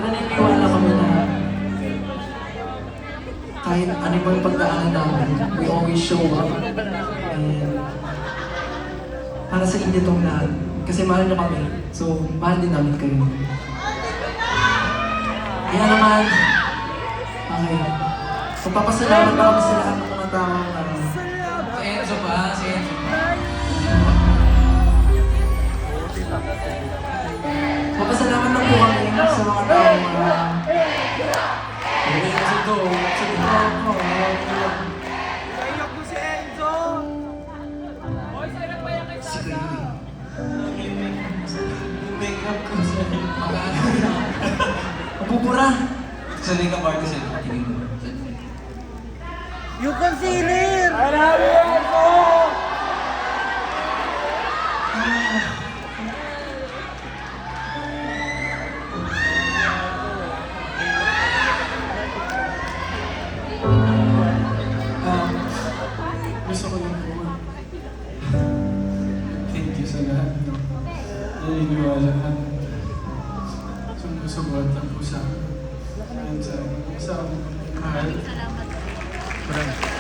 naniniwala kami na kahit ano ba yung pagdaanan namin, we always show up. And para sa inyo itong lahat. Kasi mahal nyo kami. So, mahal din namin kayo. Kaya naman, okay. Magpapasalamat na kami sa lahat ng mga taong Si Enzo ba? Si Enzo ba? Magpapasalamat na po kami sa mga taong Hindi ko sa to. Iyak mo si Enzo! si Kuya. Make-up ko sa Mabubura! Sa makeup artist yun. Tingin ko. You concealer! I love you, Enzo! Gusto ko lang po. Thank you sa lahat. No? Naniniwala ka. Sumusubuhat lang po sa akin. Sa mahal. Salamat.